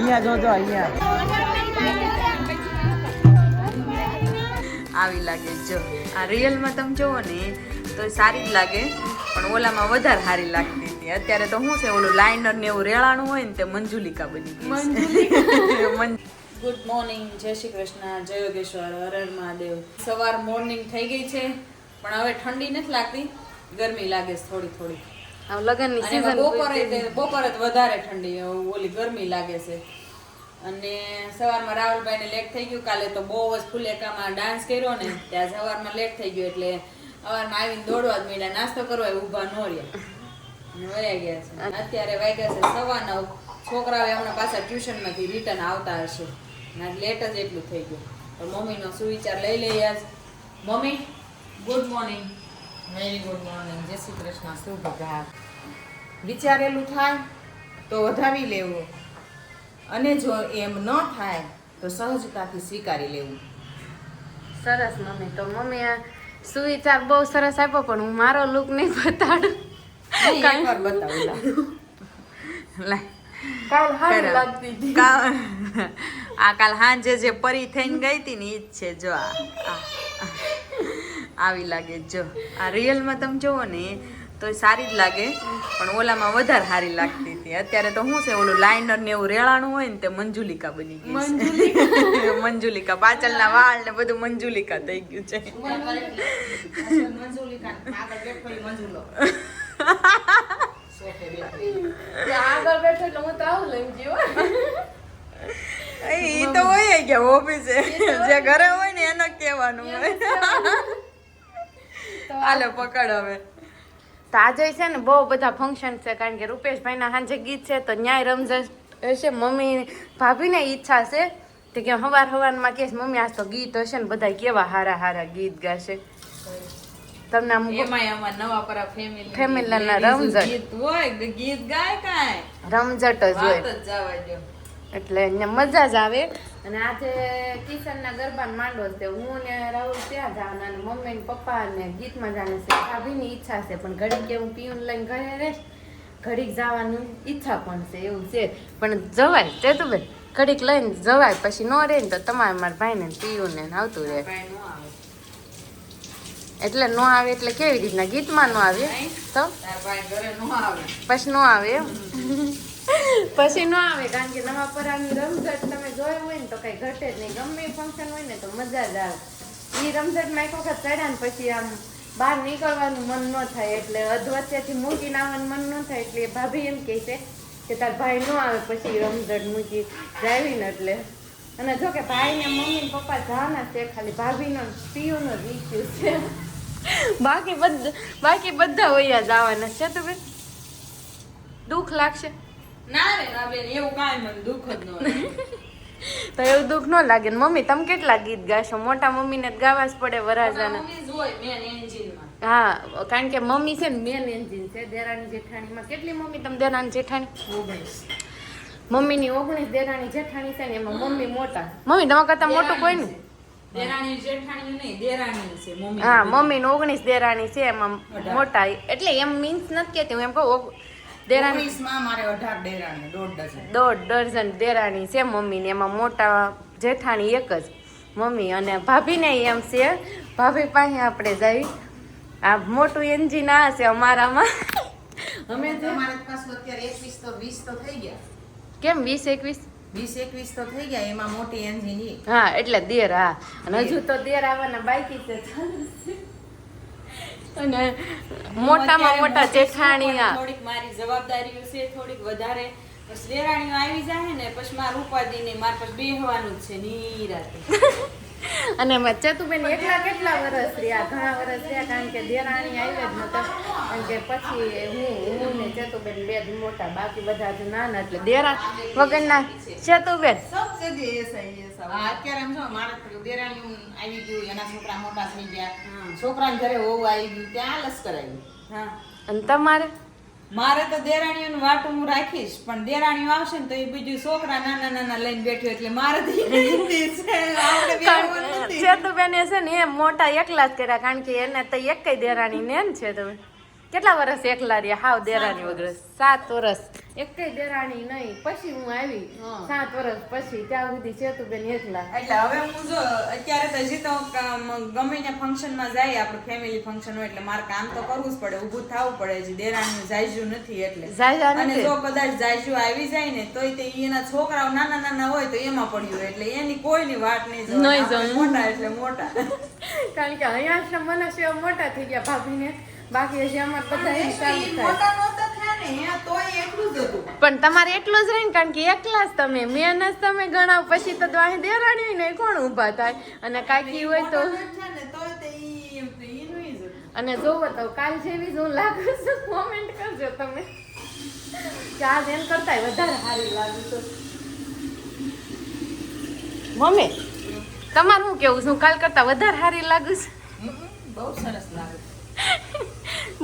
અહીંયા જોજો અહીંયા આવી લાગે જો આ રિયલમાં તમે જોવો ને તો સારી જ લાગે પણ ઓલામાં વધારે સારી લાગતી હતી. અત્યારે તો શું છે ઓલું લાઇનર ને એવું રેળાણું હોય ને તે મંજુલિકા બની ગઈ. ગુડ મોર્નિંગ, જય શ્રી કૃષ્ણ, જય યોગેશ્વર, હર હર મહાદેવ. સવાર મોર્નિંગ થઈ ગઈ છે પણ હવે ઠંડી નથી લાગતી, ગરમી લાગે છે થોડી થોડી. લગનની સીઝન બપોરે તો વધારે ઠંડી ઓલી ગરમી લાગે છે. અને સવારમાં રાહુલભાઈ ને લેટ થઈ ગયું. કાલે તો બહુ જ ફુલેકામાં ડાન્સ કર્યો ને ત્યાં સવારમાં લેટ થઈ ગયું એટલે સવારમાં આવીને દોડવા જ માંડ્યા, નાસ્તો કરવા ઊભા ન રહ્યા અને વયા ગયા છે. અત્યારે વાગ્યા છે 9:15. છોકરાઓ હમણાં પાછા ટ્યુશનમાંથી રિટર્ન આવતા હશે અને લેટ જ એટલું થઈ ગયું. તો મમ્મીનો સુવિચાર લઈ લઈએ આજ. Mummy good morning. Very good morning, જય શ્રી કૃષ્ણ, શુભ પ્રભાત. વિચારેલું થાય તો વધાવી લેવું અને જો એમ ન થાય તો સહજતાથી સ્વીકારી લેવું. સરસ મમ્મી. તો મમ્મી આ સુવિચાર બહુ સરસ આપ્યો પણ હું મારો લુક નહીં બતાડું. એકવાર બતાવું લા કાલ હારી લાગતી હતી. આ કાલ હાંજે જે પરી થઈને ગઈ હતી ને ઈ જ છે જો આવી લાગે જો આ રિયલમાં તમે જોવો ને તો સારી જ લાગે પણ ઓલામાં વધારે સારી લાગતી હતી. અત્યારે તો શું છે ઓલું લાઇનર ને એવું રેળાણું હોય ને તે મંજુલિકા બની ગઈ. મંજુલિકા પાછળના વાળ ને બધું મંજુલિકા થઈ ગયું છે. આગળ બેઠો એટલે હું તો આવું લઈ ગયો. ઈ તો હોય ગયા ઓફિસે, જે ઘરે હોય ને એને કહેવાનું હોય. હાલો પકડ હવે. તો આજે છે ને બહુ બધા ફંક્શન છે કારણ કે રૂપેશભાઈના સાંજે ગીત છે તો ન્યાય રમઝટ હશે. મમ્મી ભાભીને ઈચ્છા છે તે કે સવારમાં કે મમ્મી આજ તો ગીત હશે ને બધા કેવા હારા હારા ગીત ગાશે. તમને આમ એમાંય અમાર નવા પરા ફેમિલીના રમઝટ ગીત હોય, ગીત ગાય કાય રમઝટ જ હોય વાત જ જવા દો. એટલે અહીંયા મજા જ આવે. અને આજે કિશનના ગરબાનો માંડવો છે. હું ને રાહુલ ત્યાં જવાના અને મમ્મી ને પપ્પા ને ગીતમાં જવાના છે. ભાભીની ઈચ્છા છે પણ ઘડીક કે હું પીવું લઈને ઘરે રહીશ, ઘડીક જવાનું ઈચ્છા પણ છે એવું છે પણ જવાય તે તો બેન ઘડીક લઈને જવાય પછી ન રહે ને તો તમારે મારા ભાઈને પીવું ને આવતું રહે. એટલે ન આવે એટલે કેવી રીતના ગીતમાં ન આવે તો પછી ન આવે એમ પછી ન આવે કારણ કે નવા પરાની રમઝટ તમે જોયું હોય ને તો કઈ ઘટે જ નહીં. ગમે એ ફંક્શન હોય ને તો મજા જ આવે. એ રમઝટમાં એક વખત ચડ્યા ને પછી આમ બહાર નીકળવાનું મન ન થાય એટલે અધવચ્ચેથી મૂકીને આવવાનું મન ન થાય એટલે ભાભી એમ કહે છે કે તાર ભાઈ ન આવે પછી રમઝટ મૂકી જાવી ને એટલે. અને જો કે ભાઈ ને મમ્મી ને પપ્પા જવાના છે, ખાલી ભાભીનો પીઓનો જ ઇસ્યુ છે. બાકી બધા વયા જવાના છે. તો બેન દુઃખ લાગશે ના રે ના બેન એવું કાંઈ મને દુઃખ જ ન હોય. તો એવું દુઃખ ન લાગે ને. મમ્મી તમે કેટલા ગીત ગાશો? મોટા મમ્મીને જ ગાવા જ પડે વરાજાના. મમ્મી જ હોય મેન એન્જિનમાં. હા કારણ કે મમ્મી છે ને મેન એન્જિન છે. દેરાણી જેઠાણીમાં કેટલી મમ્મી તમે દેરાણી જેઠાણી? 19. મમ્મીની 19 દેરાણી જેઠાણી છે ને એમાં મમ્મી મોટા. મમ્મી તમારા કરતા મોટું કોઈ નહીં. દેરાણી જેઠાણી નહીં, દેરાણી છે મમ્મી. હા મમ્મી 19 દેરાણી છે એમાં મોટા. એટલે એમ મીન્સ નથી કેતી હું એમ કહું દેરાણી 19 માં મારે 18 દેરાણી, 1.5 ડઝન દેરાણી છે મમ્મી ને એમાં મોટા જેઠાણી એક જ મમ્મી. અને ભાભીને એમ છે ભાભી પાસે આપણે જઈ આ મોટું એન્જિન આ છે અમારામાં. અમે તો મારે પાછું અત્યારે 21 તો 20 તો થઈ ગયા. કેમ 20-21 20-21 તો થઈ ગયા એમાં મોટી એન્જિન ઈ. હા એટલે દેર. હા અને હજુ તો દેર આવવાના બાકી છે. અને મોટામાં મોટા જેઠાણી થોડીક મારી જવાબદારીઓ છે થોડીક વધારે. પછી દેરાણીઓ આવી જાય ને પછી મારું ઉપાધિ નહીં, મારે પછી બેહવાનું જ છે નિરાતે. અને ચતુબેન એકલા કેટલા વર્ષ રહ્યા? ઘણા વર્ષ રહ્યા કારણ કે દેરાણી આવી જ નતા. કારણ કે પછી હું ને ચતુબેન બે જ મોટા, બાકી બધા જ નાના. એટલે દેરા વગરના ચતુબેન સબ જગ્યાએ એસા હી એસા. હા અત્યારે એમ જો મારે દેરાણી આવી ગયું, એના છોકરા મોટા થઈ ગયા, છોકરાને ઘરે હોવું આવી ગયું, ત્યાં લશ્કર આવ્યું. હા અને તમારે મારે તો દેરાણીઓનું વાટું હું રાખીશ પણ દેરાણીઓ આવશે ને તો એ બીજું છોકરા નાના નાના લઈને બેઠ્યો એટલે મારે તો ચતુબેન છે ને એ મોટા એકલા જ કર્યા કારણ કે એને તો એક દેરાણી ને છે તમે કેટલા વર્ષ એકલા રહ્યા હાવ દેરાણી વગર? 7 વર્ષ. એકેય દેરાણી નહીં. પછી હું આવી 7 વર્ષ પછી, ત્યાં સુધી સેતુબેન એકલા. એટલે હવે હું જો અત્યારે તો હજી તો ગમે ત્યાં ફંક્શનમાં જાય, આપણે ફેમિલી ફંક્શન હોય એટલે મારે કામ તો કરવું જ પડે, ઊભું થવું પડે. હજી દેરાણીનું જાયજુ નથી એટલે. જાયજા અને નથી. જો કદાચ જાયજુ આવી જાય ને તોય તે એના છોકરાઓ નાના નાના હોય તો એમાં પડ્યું હોય એટલે એની કોઈની વાટ નહીં નહીં જોવાની. આપણે મોટા એટલે મોટા. કારણ કે અહીંયા મને સેવા મોટા થઈ ગયા ભાભીને, બાકી હજી અમારે બધા એ એમ ચાલુ ઈ થાય. મોટા નહોતા થયા ને અહીંયા તોય એટલું જ હતું. પણ તમારે એટલું જ રહે ને, કારણ કે એકલા જ તમે મેન જ તમે ગણાવ, પછી તો અહીં દેરાણી હોય ને કોણ ઊભા થાય, અને કાકી હોય તો. મોટા થયા ને તોય તે ઈ એનું ઈ જ હતું. અને જોવો તો કાલ જેવી જ હું લાગુ છું, કોમેન્ટ કરજો તમે કે આજ એમ કરતા વધારે સારી લાગુ છું. મમ્મી તમારું શું કેવું છું? કાલ કરતા વધારે સારી લાગુ છું? બહુ સરસ લાગે.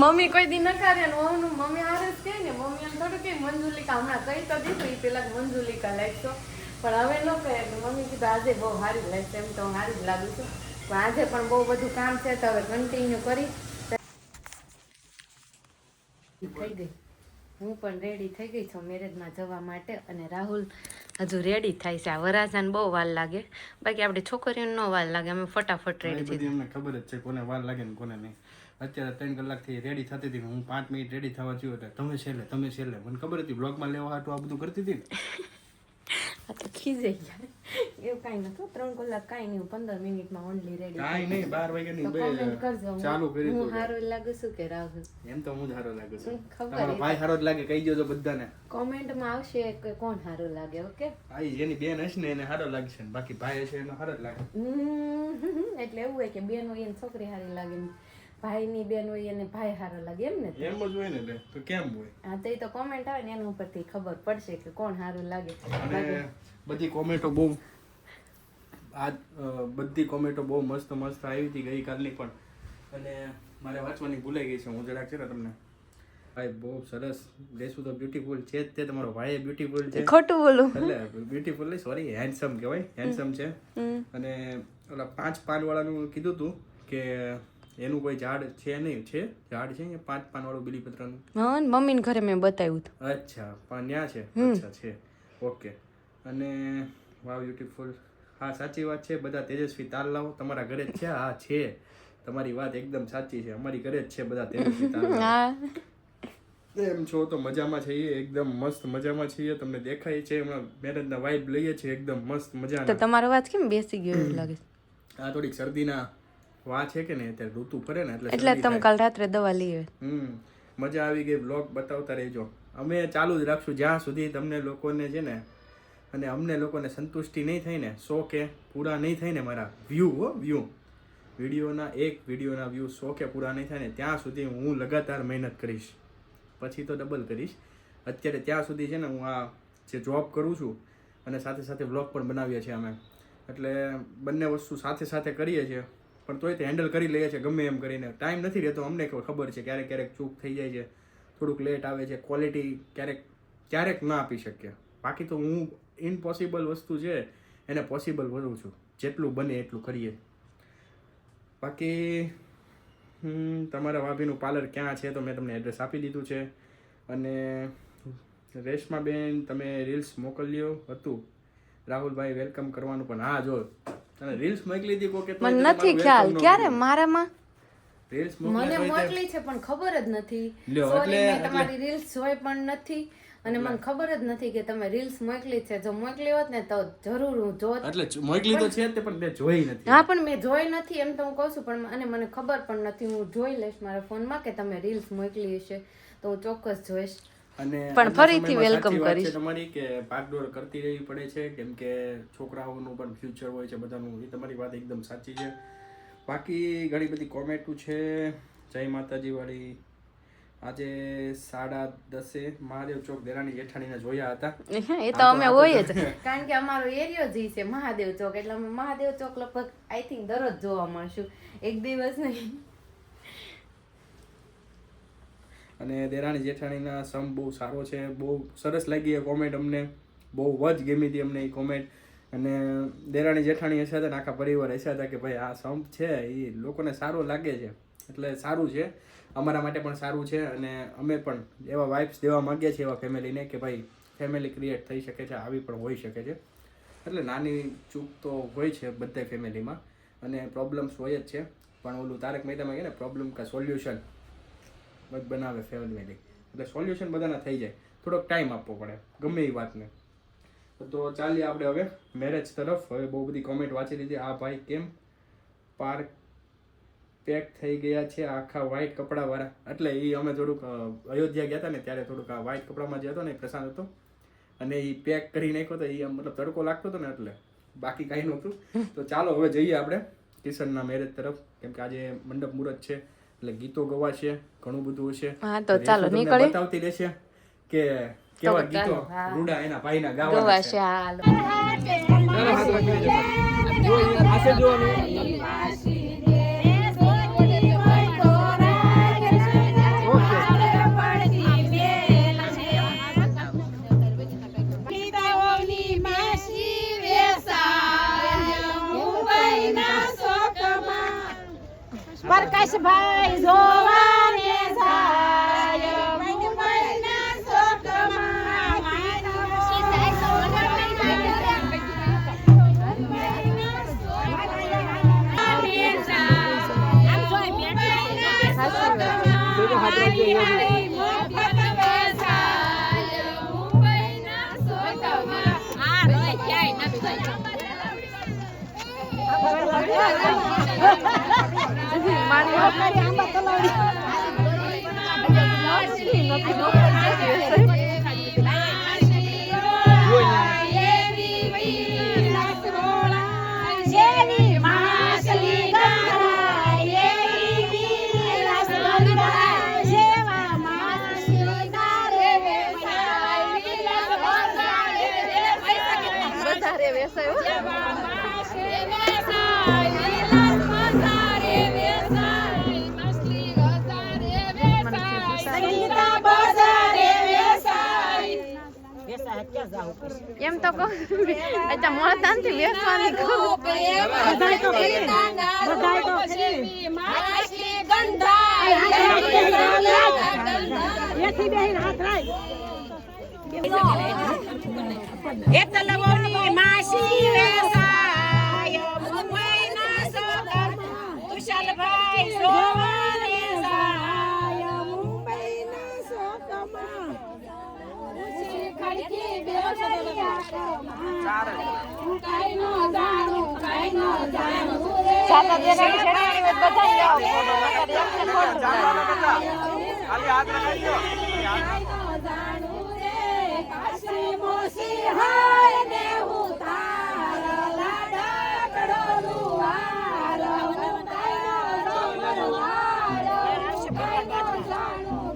મમ્મી કોઈ દી નકારે ને વહુનું મમ્મી હારે જ કહે ને, મમ્મી એમ થોડું કે મંજુલિકા હમણાં કહી તો દીધું એ પેલા મંજુલિકા લાગશો, પણ હવે ન કહે. મમ્મી કીધું આજે બહુ સારી લાગશે, એમ તો હું સારી જ લાગુ છું. પણ આજે પણ બહુ બધું કામ છે તો હવે કન્ટિન્યુ કરી. થઈ ગઈ, હું પણ રેડી થઈ ગઈ છું મેરેજમાં જવા માટે, અને રાહુલ હજુ રેડી થાય છે. આ વરાજાને બહુ વાર લાગે, બાકી આપણી છોકરીઓને ન વાર લાગે, અમે ફટાફટ રેડી થઈ. અમને ખબર જ છે કોને વાર લાગે ને કોને નહીં. અત્યારે 3 કલાકથી રેડી થતી હતી, હું 5 મિનિટ રેડી થવા થયું એટલે તમે છેલ્લે મને ખબર હતી બ્લોગમાં લેવા હાટું આ બધું કરતી હતી ને. આ તો ખીજાઈ ગયા. એવું કાંઈ નતું, 3 કલાક કાંઈ નહીં, 15 મિનિટમાં ઓનલી રેડી. કાંઈ નહીં, 12 વાગ્યાની કમેન્ટ કરજો ચાલુ કરી હું દીધું. સારો લાગુ છું કે રાહુલ? એમ તો હું જ હારો લાગુ છું. ખબર તમારો ભાઈ હારો જ લાગે, કહી દેજો બધાને. કોમેન્ટમાં આવશે કે કોણ સારું લાગે. ઓકે, આ જેની બેન હશે ને એને હારો લાગશે, ને બાકી ભાઈ હશે એનો હારો જ લાગે. એટલે એવું હોય કે બેન હોય એને છોકરી સારી લાગે, ને ભાઈની બેન હોય એને ભાઈ સારો લાગે, એમ ને? એમ જ હોય ને એટલે તો કેમ હોય. હા, તો એ તો કોમેન્ટ આવે ને એના ઉપરથી ખબર પડશે કે કોણ સારું લાગે. અને બધી કોમેન્ટો બહુ બધી કોમેન્ટો બહુ મસ્ત મસ્ત આવી હતી ગઈકાલની પણ, અને મારે વાંચવાની ભૂલાઈ ગઈ છે. હું જરાક છે ને તમને ભાઈ બહુ સરસ દેશું તો બ્યુટીફુલ છે જ તે. તમારો ભાઈ બ્યુટીફુલ છે, ખોટું બોલું એટલે બ્યુટીફુલ નહીં, સોરી, હેન્ડસમ કહેવાય, હેન્ડસમ છે. અને ઓલા 5 પાન વાળાનું કીધું તું કે એનું કોઈ ઝાડ છે નહીં, છે ઝાડ છે 5 પાન વાળું બીલીપત્રનું. હા, મમ્મીને ઘરે મેં બતાવ્યું હતું. અચ્છા, પણ ત્યાં છે. અચ્છા છે, ઓકે. અને વાવ બ્યુટીફુલ. હા, સાચી વાત છે. બધા તેજસ્વી તાલ લાવો, તમારા ઘરે જ છે. હા છે, તમારી વાત એકદમ સાચી છે, અમારી ઘરે જ છે બધા તેજસ્વી તાલ લાવો. હા, એમ છો તો મજામાં છીએ, એકદમ મસ્ત મજામાં છીએ. તમને દેખાય છે હમણાં મેરેજના વાઇબ લઈએ છીએ એકદમ મસ્ત તો મજાના. તમારો અવાજ કેમ બેસી ગયો એવું લાગે? આ થોડીક શરદીના વા છે કે ને, અત્યારે ઋતુ ફરે ને એટલે શરદી તમે થાય. કાલ રાત્રે દવા લઈ આવ્યા? મજા આવી ગઈ. બ્લોગ બતાવતા રહેજો, અમે ચાલુ જ રાખશું જ્યાં સુધી તમને લોકોને છે ને, અને અમને લોકોને સંતુષ્ટિ નહીં થાય ને, 100 કે પૂરા નહીં થાય ને મારા વ્યૂ વિડીયોના વ્યૂ 100 કે પૂરા નહીં થાય ને ત્યાં સુધી હું લગાતાર મહેનત કરીશ. પછી તો ડબલ કરીશ. અત્યારે ત્યાં સુધી છે ને હું આ જે જોબ કરું છું અને સાથે સાથે વ્લોગ પણ બનાવીએ છીએ અમે, એટલે બંને વસ્તુ સાથે સાથે કરીએ છીએ. પણ તોય તે હેન્ડલ કરી લઈએ છીએ ગમે એમ કરીને. ટાઈમ નથી રહેતો, અમને ખબર છે ક્યારેક ક્યારેક ચૂક થઈ જાય છે, થોડુંક લેટ આવે છે, ક્વોલિટી ક્યારેક ના આપી શકીએ. બાકી તો હું ઇમ્પોસિબલ વસ્તુ છે એને પોસિબલ કરું છું, જેટલું બને એટલું કરીએ. બાકી તમારા ભાભીનું પાર્લર ક્યાં છે તો મેં તમને એડ્રેસ આપી દીધું છે. અને રેશમાબેન તમે રીલ્સ મોકલ્યો હતું રાહુલભાઈ વેલકમ કરવાનું, પણ હા જો તને રીલ્સ મોકલી હતી કોકે તો મને નથી ખ્યાલ ક્યારે મારામાં રીલ્સ મને મોકલી છે પણ ખબર જ નથી. લ્યો, સોરી, એટલે- મેં તમારી રીલ્સ જોઈ પણ નથી અને મને ખબર જ નથી કે તમે રીલ્સ મોકલી છે. જો મોકલી હોત ને તો જરૂર હું જોત. એટલે મોકલી તો છે જ તે, પણ મેં જોઈ નથી. હા, પણ મેં જોઈ નથી એમ તો હું કહું છું, પણ અને મને ખબર પણ નથી. હું જોઈ લઈશ મારા ફોનમાં કે તમે રીલ્સ મોકલી હશે તો હું ચોક્કસ જોઈશ. અને પણ આજના ફરીથી સમયમાં welcome સાચી વાત કરીશ. છે તમારી કે ભાગદોડ કરતી રહેવી પડે છે, કેમ કે છોકરાઓનું પણ ફ્યુચર હોય છે બધાનું. એ તમારી વાત એકદમ સાચી છે. બાકી ઘણી બધી કોમેન્ટો છે. જય માતાજી વાળી. આજે 10:30 મહાદેવ ચોક દેરાણી જેઠાણીને જોયા હતા. એ તો અમે હોય જ, કારણ કે અમારો એરિયો જ છે મહાદેવ ચોક, એટલે અમે મહાદેવ ચોક લગભગ આઈ થિંક દરરોજ જોવા મળશું, એક દિવસ નહીં. અને દેરાણી જેઠાણીના સમ બહુ સારો છે, બહુ સરસ લાગી એ કોમેન્ટ અમને, બહુ જ ગમી હતી અમને એ કોમેન્ટ. અને દેરાણી જેઠાણી હશે હતા ને આખા પરિવાર હશે હતા કે ભાઈ આ સંપ છે એ લોકોને સારો લાગે છે, એટલે સારું છે. અમારા માટે પણ સારું છે અને અમે પણ એવા વાઇબ્સ દેવા માંગીએ છીએ એવા ફેમિલીને કે ભાઈ ફેમિલી ક્રિએટ થઈ શકે છે, આવી પણ હોઈ શકે છે. એટલે નાની ચૂક તો હોય છે બધા ફેમિલીમાં અને પ્રોબ્લેમ્સ હોય જ છે, પણ ઓલું તારક મહેતામાં કહે ને પ્રોબ્લેમ કા સોલ્યુશન બનાવે ફેમિલી, એટલે સોલ્યુશન બધાના થઈ જાય, થોડોક ટાઈમ આપવો પડે ગમે એ વાતને. તો ચાલીએ આપણે હવે મેરેજ તરફ. હવે બહુ બધી કોમેન્ટ વાંચી લીધી. આ ભાઈ કેમ પાર્ક પેક થઈ ગયા છે આખા વ્હાઈટ કપડાવાળા, એટલે એ અમે થોડુંક અયોધ્યા ગયા હતા ને ત્યારે થોડુંક આ વ્હાઈટ કપડામાં જે હતો ને પ્રશાંત હતો અને એ પેક કરી નાખ્યો હતો, એ મતલબ તડકો લાગતો હતો ને એટલે, બાકી કાંઈ નહોતું. તો ચાલો હવે જઈએ આપણે કિશનના મેરેજ તરફ, કેમ કે આજે મંડપ મુહૂર્ત છે એટલે ગીતો ગવાશે, ઘણું બધું હશે. હા તો ચાલો નીકળે બતાવતી રહેશે કે કેવા ગીતો રૂડા એના ભાઈના ગાવાના છે. પ્રકાશભાઈ જોવાને જાય મુંબઈના શોકમાં એમ તો કહું અચ્છા મોતાનથી બેસવાની કહું એકલવની માસી વેસાય મુંબઈના સોગમ કુશલભાઈ જોવાને જાય મુંબઈના સોગમ ખડકી બેસરિયા કાઈ નો જાણું કાઈ નો જાણું ચાલો જેને છેડાણી હોય બધાઈ આવો ફોટો નકર એકને ફોટો ખાલી હાથ લગાડજો મોસી હાય ને ઉતાર લાડકડો લુવાર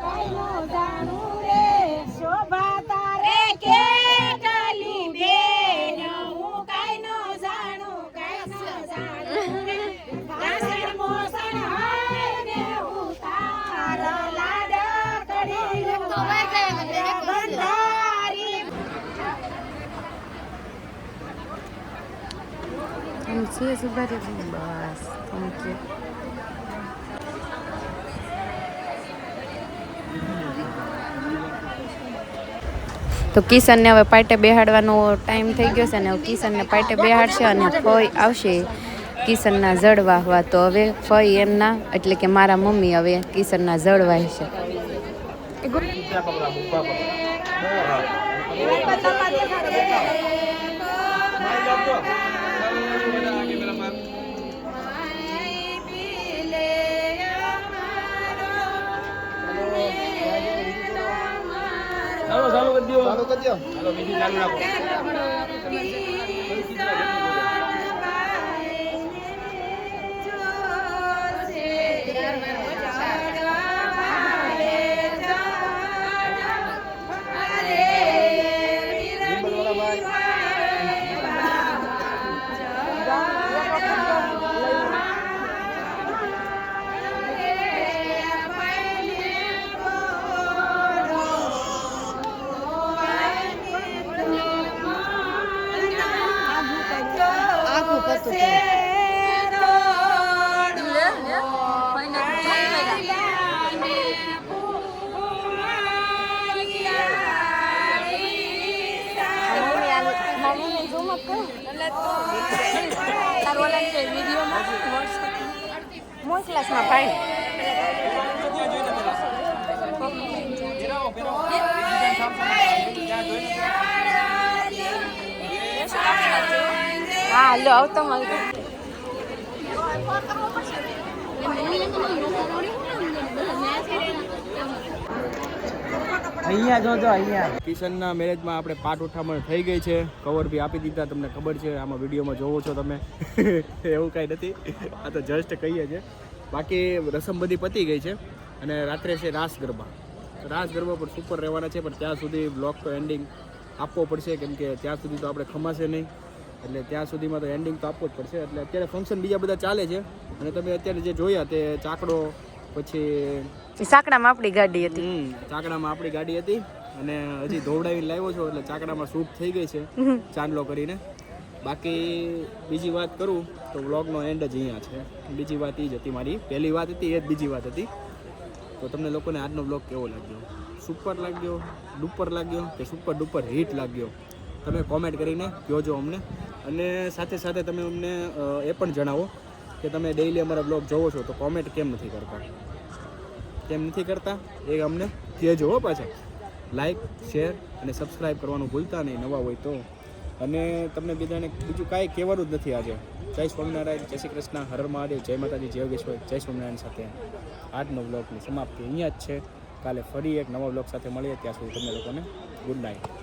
કાઈનો જાણું રે શોભા તારે કે ગલી બેન હું કાઈનો જાણું રે રાસણ મોસણ હાય ને ઉતાર લાડકડી છે સુભારી બસ થેન્ક યુ. તો કિશનને હવે પાટે બેહાડવાનો ટાઈમ થઈ ગયો છે અને હવે કિશનને પાટે બેહાડશે અને ફઈ આવશે કિશનના જળ વાહવા. તો હવે ફઈ એમના એટલે કે મારા મમ્મી હવે કિશનના જળ વાહશે. ચાલુ કરી દો. ચાલુ બીજી ચાલુ રાખો. તારો ઓલા કે વિડીયોમાં મોકલાસમાં ભાઈ હા લો આવતો મળતો અહીંયા જોજો અહીંયા કિશનના મેરેજમાં આપણે પાટ ઉઠામણ થઈ ગઈ છે, કવર બી આપી દીધા, તમને ખબર છે, આમાં વિડીયોમાં જોવો છો તમે. એવું કાંઈ નથી, આ તો જસ્ટ કહીએ છે. બાકી રસમ બધી પતી ગઈ છે અને રાત્રે છે રાસ ગરબા. રાસ ગરબા પર સુપર રહેવાના છે, પણ ત્યાં સુધી બ્લોગ તો એન્ડિંગ આપવો પડશે, કેમ કે ત્યાં સુધી તો આપણે ખમાશે નહીં, એટલે ત્યાં સુધીમાં તો એન્ડિંગ તો આપવો જ પડશે. એટલે અત્યારે ફંક્શન બીજા બધા ચાલે છે અને તમે અત્યારે જે જોયા તે ચાકડો, પછી સાંકડામાં આપણી ગાડી હતી, ચાકડામાં આપણી ગાડી હતી અને હજી ધોવડાવીને લાવ્યો છો એટલે ચાકડામાં શૂટ થઈ ગઈ છે ચાંદલો કરીને. બાકી બીજી વાત કરું તો વ્લોગનો એન્ડ જ અહીંયા છે. બીજી વાત એ જ હતી, મારી પહેલી વાત હતી એ જ બીજી વાત હતી. તો તમને લોકોને આજનો વ્લોગ કેવો લાગ્યો? સુપર લાગ્યો, ડુપર લાગ્યો કે સુપર ડુપર હિટ લાગ્યો? તમે કોમેન્ટ કરીને કહેજો અમને. અને સાથે સાથે તમે અમને એ પણ જણાવો કે તમે ડેઈલી અમારા બ્લોગ જોવો છો તો કોમેન્ટ કેમ નથી કરતા એ અમને કહેજો હો. પાછા લાઈક, શેર અને સબસ્ક્રાઈબ કરવાનું ભૂલતા નહીં નવા હોય તો. અને તમને બીજાને બીજું કાંઈ કહેવાનું જ નથી આજે. જય સ્વામિનારાયણ, જય શ્રી કૃષ્ણ, હર હર મહાદેવ, જય માતાજી, જય યોગેશ્વર, જય સ્વામિનારાયણ સાથે આજનો બ્લોગની સમાપ્તિ અહીંયા જ છે. કાલે ફરી એક નવા બ્લોગ સાથે મળીએ, ત્યાં સુધી તમને લોકોને ગુડ નાઇટ.